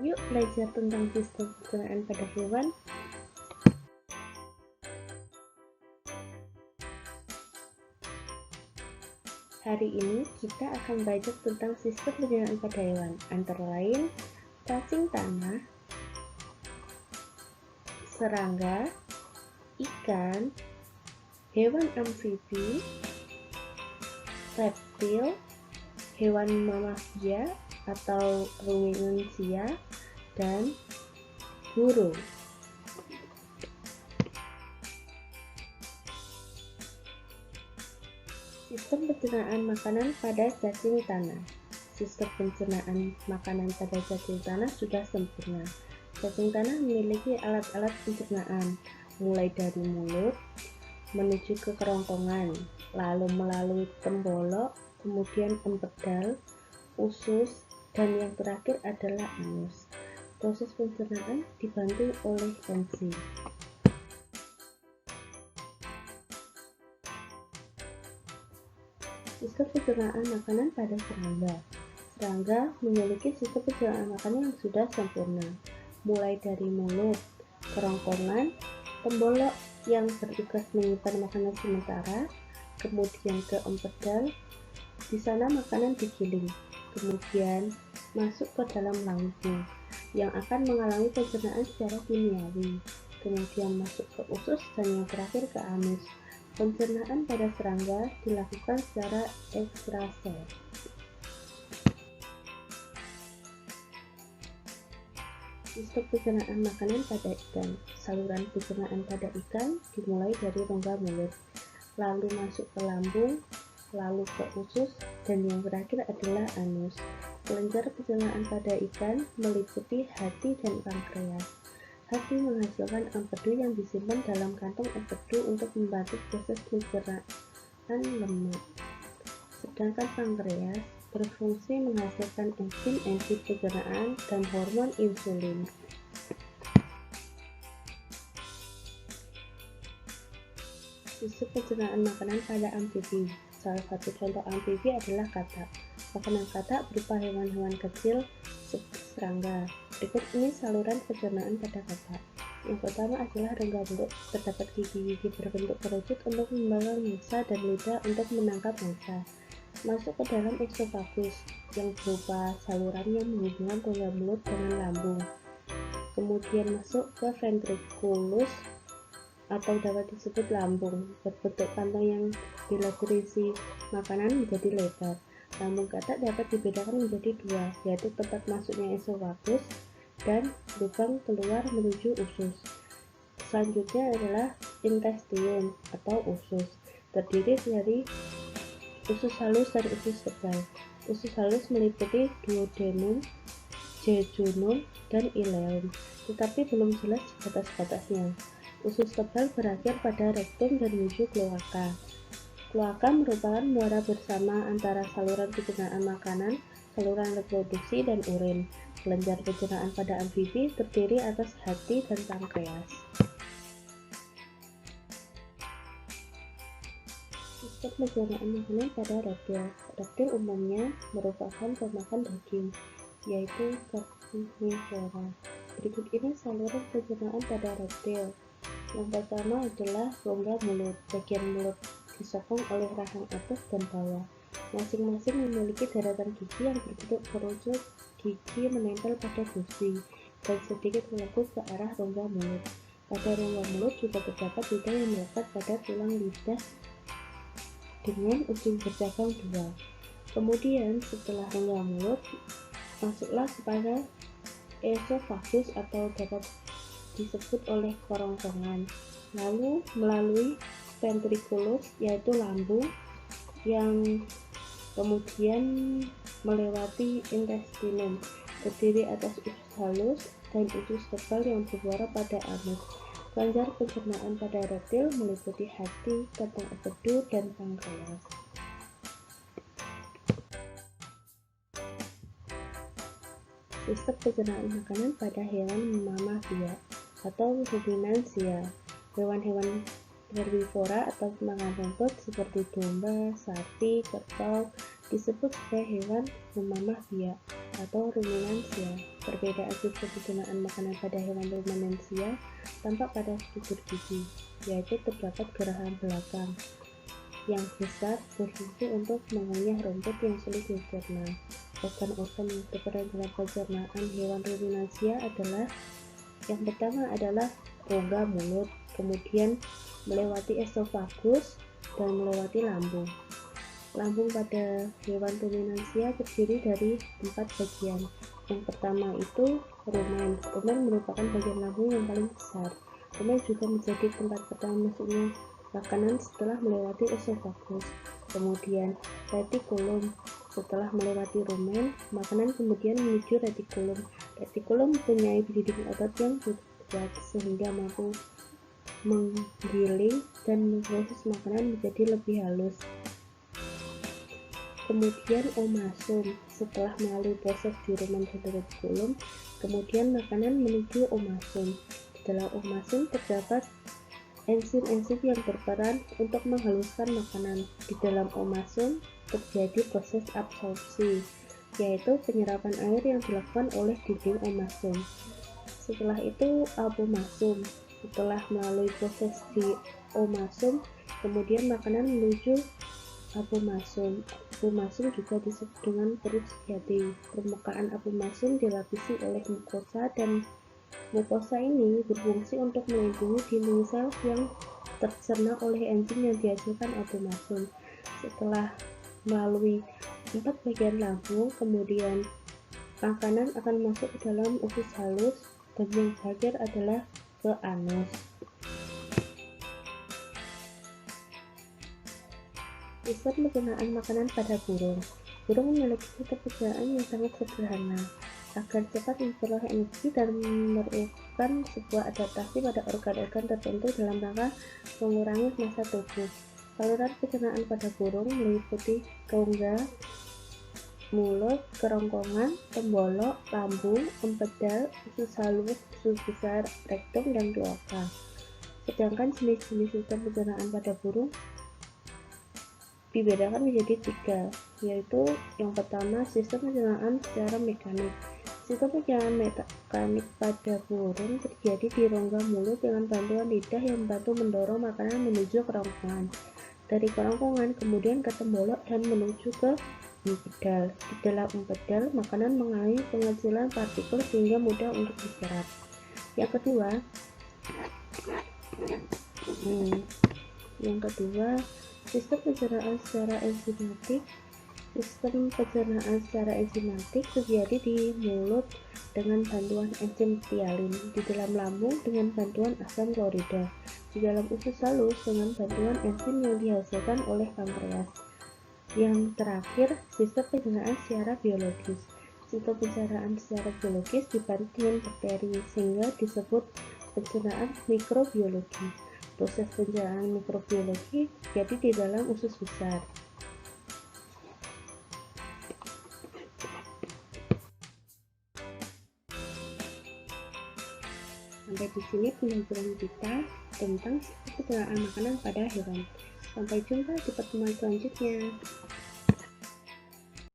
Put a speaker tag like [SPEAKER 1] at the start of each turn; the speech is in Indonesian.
[SPEAKER 1] Yuk belajar tentang sistem pencernaan pada hewan. Hari ini kita akan belajar tentang sistem pencernaan pada hewan, antara lain cacing tanah, serangga, ikan, hewan amfibi, reptil, hewan mammalia atau ruminansia, dan burung. Sistem pencernaan makanan pada cacing tanah. Sistem pencernaan makanan pada cacing tanah sudah sempurna. Cacing tanah memiliki alat-alat pencernaan, mulai dari mulut, menuju ke kerongkongan, lalu melalui tembolok, kemudian empedal, usus, dan yang terakhir adalah anus. Proses pencernaan dibantu oleh enzim. Sistem pencernaan makanan pada serangga. Serangga memiliki sistem pencernaan makanan yang sudah sempurna, mulai dari mulut, kerongkongan, tembolok yang bertugas menyimpan makanan sementara, kemudian ke empedal. Di sana makanan digiling, kemudian masuk ke dalam lambung yang akan mengalami pencernaan secara kimiawi, kemudian masuk ke usus, dan yang terakhir ke anus. Pencernaan pada serangga dilakukan secara ekstrasel. Sistem pencernaan makanan pada ikan. Saluran pencernaan pada ikan dimulai dari rongga mulut, lalu masuk ke lambung, lalu ke usus, dan yang terakhir adalah anus. Kelenjar pencernaan pada ikan meliputi hati dan pankreas. Hati menghasilkan empedu yang disimpan dalam kantong empedu untuk membantu proses pencernaan lemak. Sedangkan pankreas berfungsi menghasilkan enzim pencernaan dan hormon insulin. Sistem pencernaan makanan pada amfibi. Salah satu contoh amfibi adalah katak. Makanan katak berupa hewan-hewan kecil seperti serangga. Berikut ini saluran pencernaan pada katak. Yang pertama adalah rongga mulut. Terdapat gigi-gigi berbentuk kerucut untuk membakar mangsa dan lidah untuk menangkap mangsa. Masuk ke dalam esofagus yang berupa saluran yang menghubungkan rongga mulut dengan lambung. Kemudian masuk ke ventriculus atau dapat disebut lambung, berbentuk kantong yang bila berisi makanan menjadi lebar. Lambung katak dapat dibedakan menjadi dua, yaitu tempat masuknya esofagus dan lubang keluar menuju usus. Selanjutnya adalah intestine atau usus, terdiri dari usus halus dan usus tebal. Usus halus meliputi duodenum, jejunum, dan ileum, tetapi belum jelas batas-batasnya. Usus tebal berakhir pada rektum dan menuju kloaka. Kloaka merupakan muara bersama antara saluran pencernaan makanan, saluran reproduksi, dan urin. Kelenjar pencernaan pada amfibi terdiri atas hati dan pankreas. Sistem pencernaan makanan pada reptil. Reptil umumnya merupakan pemakan daging, yaitu karnivora. Berikut ini saluran pencernaan pada reptil. Yang pertama adalah rongga mulut. Bagian mulut disokong oleh rahang atas dan bawah. Masing-masing memiliki daratan gigi yang berbentuk kerucut. Gigi menempel pada gusi dan sedikit melengkung ke arah rongga mulut. Pada rongga mulut juga terdapat lidah yang melekat pada tulang lidah dengan ujung bercabang dua. Kemudian setelah rongga mulut, masuklah kepada esofagus atau dapat disebut oleh kerongkongan, lalu melalui ventriculus yaitu lambung, yang kemudian melewati intestine, terdiri atas usus halus dan usus tebal yang bermuara pada anus. Kelenjar pencernaan pada reptil meliputi hati, kantong empedu, dan pankreas. Sistem pencernaan makanan pada hewan mammalia atau ruminansia. Hewan-hewan herbivora atau pemakan rumput seperti domba, sapi, kerbau disebut sebagai hewan mammalia atau ruminansia. Perbedaan sistem pencernaan makanan pada hewan ruminansia tampak pada struktur gizi, yaitu terdapat geraham belakang yang besar berfungsi untuk mengunyah rumput yang sulit dicerna. Organ-organ yang berperan dalam pencernaan hewan ruminansia adalah yang pertama adalah rongga mulut, kemudian melewati esofagus dan melewati lambung. Lambung pada hewan ruminansia terdiri dari 4 bagian. Yang pertama itu rumen. Rumen merupakan bagian lambung yang paling besar. Rumen juga menjadi tempat pertama masuknya makanan setelah melewati esofagus. Kemudian retikulum. Setelah melewati rumen, makanan kemudian menuju retikulum. Retikulum mempunyai dinding otot yang kuat sehingga mampu menggiling dan memproses makanan menjadi lebih halus. Kemudian omasum. Setelah melalui proses di rumen dan retikulum, kemudian makanan menuju omasum. Di dalam omasum terdapat enzim-enzim yang berperan untuk menghaluskan makanan. Di dalam omasum terjadi proses absorpsi, yaitu penyerapan air yang dilakukan oleh dinding omasum. Setelah itu abomasum. Setelah melalui proses di omasum, kemudian makanan menuju abomasum. Abomasum juga disebut dengan perut sejati. Permukaan abomasum dilapisi oleh mukosa, dan mukosa ini berfungsi untuk melindungi dinding sel yang tercerna oleh enzim yang dihasilkan abomasum. Setelah melalui 4 bagian lambung, kemudian makanan akan masuk ke dalam usus halus, dan yang terakhir adalah ke anus. Sistem pencernaan makanan pada burung. Burung memiliki sistem pencernaan yang sangat sederhana. Agar cepat memperoleh energi dan memerlukan sebuah adaptasi pada organ-organ tertentu dalam rangka mengurangi massa tubuh. Saluran pencernaan pada burung meliputi rongga mulut, kerongkongan, tembolok, lambung, empedal, usus halus, usus besar, rektum, dan kloaka. Sedangkan jenis-jenis sistem pencernaan pada burung dibedakan menjadi 3, yaitu yang pertama sistem pencernaan secara mekanik. Sistem pencernaan mekanik pada burung terjadi di rongga mulut dengan bantuan lidah yang membantu mendorong makanan menuju kerongkongan. Dari kerongkongan kemudian ke tembolok dan menuju ke empedal. Di dalam empedal, makanan mengalami pengecilan partikel sehingga mudah untuk diserap. Yang kedua, sistem pencernaan secara enzimatik. Sistem pencernaan secara enzimatik terjadi di mulut dengan bantuan enzim tialin, di dalam lambung dengan bantuan asam klorida, di dalam usus halus dengan bantuan enzim yang dihasilkan oleh pankreas. Yang terakhir, sistem pencernaan secara biologis. Sistem pencernaan secara biologis dibantu dengan bakteri, sehingga disebut pencernaan mikrobiologi. Proses pencernaan mikrobiologi jadi di dalam usus besar. Sampai di sini pembelajaran kita tentang sistem pencernaan makanan pada hewan. Sampai jumpa di pertemuan selanjutnya.